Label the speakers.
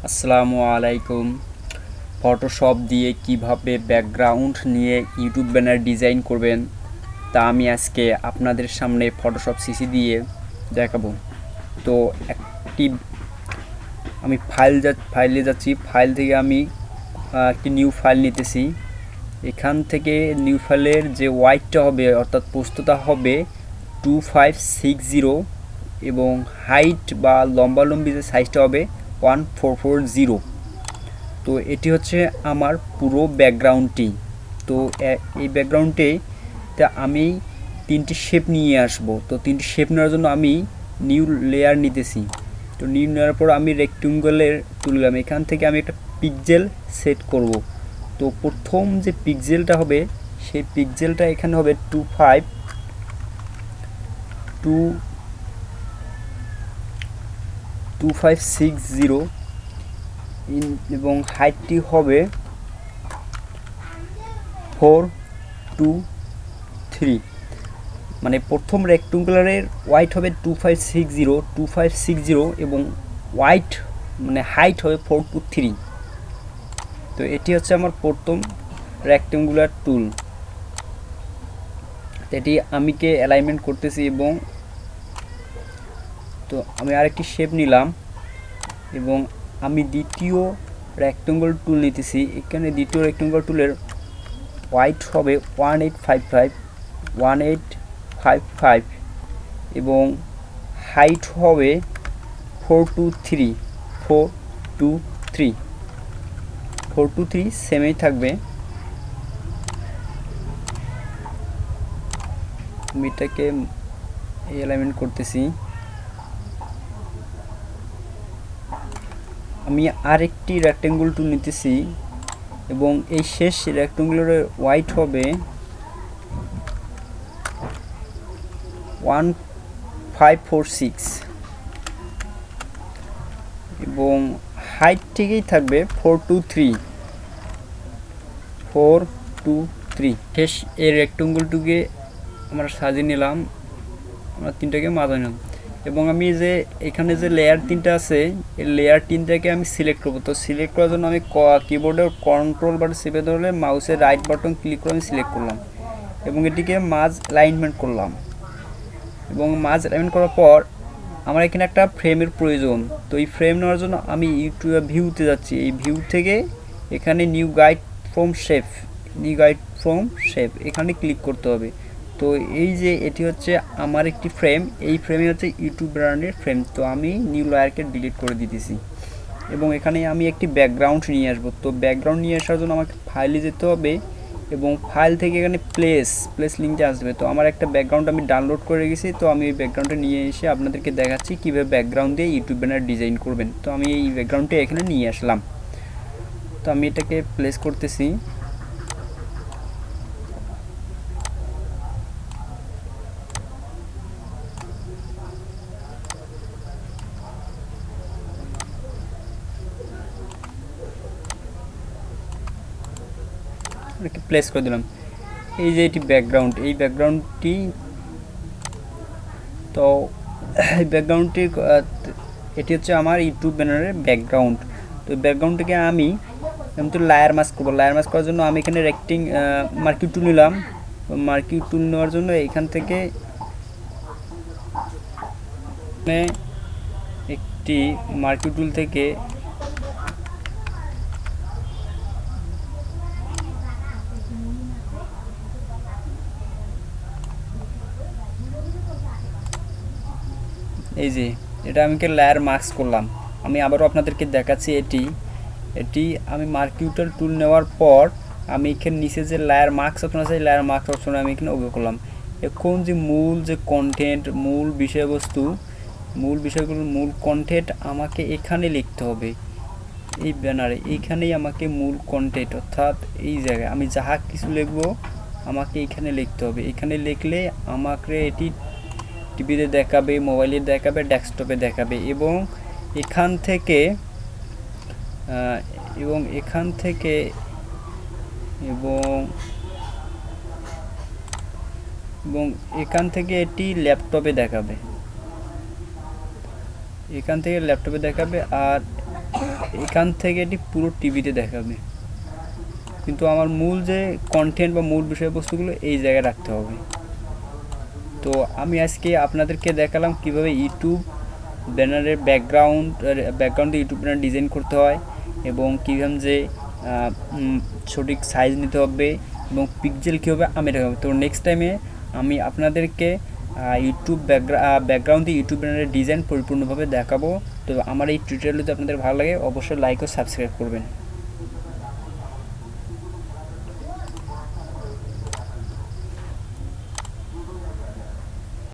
Speaker 1: আসসালামু আলাইকুম। ফটোশপ দিয়ে কিভাবে ব্যাকগ্রাউন্ড নিয়ে ইউটিউব ব্যানার ডিজাইন করবেন তা আমি আজকে আপনাদের সামনে ফটোশপ সিসি দিয়ে দেখাবো। তো আমি ফাইলে যাচ্ছি। ফাইল থেকে আমি একটি নিউ ফাইল নিতেছি। এখান থেকে নিউ ফাইলের যে ওয়াইডটা হবে অর্থাৎ প্রস্থতা হবে 2560 এবং হাইট বা লম্বালম্বি যে সাইজটা হবে 1440। তো এটি হচ্ছে আমার পুরো ব্যাকগ্রাউন্ডটি। তো এই ব্যাকগ্রাউন্ডে আমি তিনটি শেপ নিয়ে আসব। তো তিনটি শেপ নেওয়ার জন্য আমি নিউ লেয়ার নিতেছি। তো নিউ নেওয়ার পর আমি রেক্টেঙ্গলের তুললাম। এখান থেকে আমি একটা পিক্সেল সেট করব। তো প্রথম যে পিক্সেলটা হবে সেই পিক্সেলটা এখানে হবে 2560 এবং হাইটটি হবে 423। মানে প্রথম রেক্টেঙ্গুলারের ওয়াইড হবে 2560 এবং ওয়াইড মানে হাইট হবে 423। তো এটি হচ্ছে আমার প্রথম রেক্টেঙ্গুলার টুল। এটি আমি অ্যালাইনমেন্ট করতেছি এবং তো আমি আরেকটি শেপ নিলাম এবং আমি দ্বিতীয় রেক্টেঙ্গল টুল নিতেছি। এখানে দ্বিতীয় রেক্টেঙ্গল টুলের ওয়াইড হবে 1855 এবং হাইট হবে 423 সেমই থাকবে। আমি এটাকে অ্যালাইনমেন্ট করতেছি। আমি আরেকটি রেক্টেঙ্গল টুল নিতেছি এবং এই শেষ রেক্টেঙ্গুলারের ওয়াইড হবে 1546 এবং হাইট থেকেই থাকবে 423। শেষ এই রেক্টেঙ্গলটুকে আমরা সাজিয়ে নিলাম। আমরা তিনটাকে মাঝাই নিলাম এবং আমি যে এখানে যে লেয়ার তিনটা আছে এই লেয়ার তিনটাকে আমি সিলেক্ট করব। তো সিলেক্ট করার জন্য আমি কিবোর্ডের কন্ট্রোল বাটন চেপে ধরলে মাউসের রাইট বাটন ক্লিক করে আমি সিলেক্ট করলাম এবং এটিকে মাঝ অ্যালাইনমেন্ট করলাম। এবং মাঝ অ্যালাইনমেন্ট করার পর আমার এখানে একটা ফ্রেমের প্রয়োজন। তো এই ফ্রেম নেওয়ার জন্য আমি ইউটিউব ভিউতে যাচ্ছি। এই ভিউ থেকে এখানে নিউ গাইড ফ্রম শেপ এখানে ক্লিক করতে হবে। তো এই যে এটি হচ্ছে আমার একটি ফ্রেম, এই ফ্রেমে হচ্ছে ইউটিউব ব্র্যান্ডের ফ্রেম। তো আমি নিউ লেয়ারকে ডিলিট করে দিতেছি এবং এখানে আমি একটি ব্যাকগ্রাউন্ড নিয়ে আসবো। তো ব্যাকগ্রাউন্ড নিয়ে আসার জন্য আমাকে ফাইলে যেতে হবে এবং ফাইল থেকে এখানে প্লেস লিঙ্কটা আসবে। তো আমার একটা ব্যাকগ্রাউন্ড আমি ডাউনলোড করে গেছি। তো আমি এই ব্যাকগ্রাউন্ডটা নিয়ে এসে আপনাদেরকে দেখাচ্ছি কীভাবে ব্যাকগ্রাউন্ড দিয়ে ইউটিউব ব্যানার ডিজাইন করবেন। তো আমি এই ব্যাকগ্রাউন্ডটা এখানে নিয়ে আসলাম। তো আমি এটাকে প্লেস করতেছি। প্লেস করে দিলাম। এই যে এটি ব্যাকগ্রাউন্ড, এই ব্যাকগ্রাউন্ডটি তো এই ব্যাকগ্রাউন্ডটি এটি হচ্ছে আমার ইউটিউব ব্যানারের ব্যাকগ্রাউন্ড। তো ব্যাকগ্রাউন্ডটিকে আমি তো লেয়ার মাস্ক করবো। লেয়ার মাস্ক করার জন্য আমি এখানে মার্কিং টুল নিলাম। মার্কিং টুল নেওয়ার জন্য এখান থেকে একটি মার্কিং টুল থেকে এই যে এটা আমি লেয়ার মাস্ক করলাম। আমি আবারও আপনাদেরকে দেখাচ্ছি। এটি আমি মার্কিউটার টুল নেওয়ার পর আমি এখানে নিচে যে লেয়ার মাস্ক অপশন আছে লেয়ার মাস্ক অপশনে আমি এখানে ওকে করলাম। এখন যে মূল যে কন্টেন্ট, মূল বিষয়গুলো মূল কন্টেন্ট আমাকে এখানে লিখতে হবে। এই ব্যানারে এইখানেই আমাকে মূল কন্টেন্ট অর্থাৎ এই জায়গায় আমি যাহা কিছু লিখবো আমাকে এখানে লিখতে হবে। এখানে লিখলে আমাকে এটি টিভিতে দেখাবে, মোবাইলে দেখাবে, ডেস্কটপে দেখাবে এবং এখান থেকে এটি ল্যাপটপে দেখাবে। আর এখান থেকে এটি পুরো টিভিতে দেখাবে, কিন্তু আমার মূল যে কন্টেন্ট বা মূল বিষয়বস্তুগুলো এই জায়গায় রাখতে হবে। তো আমি আজকে আপনাদেরকে দেখালাম কিভাবে ইউটিউব ব্যানারের ব্যাকগ্রাউন্ডে ইউটিউব ব্যানার ডিজাইন করতে হয়, এবং কীভাবে যে সঠিক সাইজ নিতে হবে এবং পিক্সেল কীভাবে আমি রাখতে হবে। তো নেক্সট টাইমে আমি আপনাদেরকে ইউটিউব ব্যাকগ্রাউন্ডে ইউটিউব ব্যানারের ডিজাইন পরিপূর্ণভাবে দেখাবো। তো আমার এই টিউটোরিয়াল যদি আপনাদের ভালো লাগে অবশ্যই লাইক ও সাবস্ক্রাইব করবেন।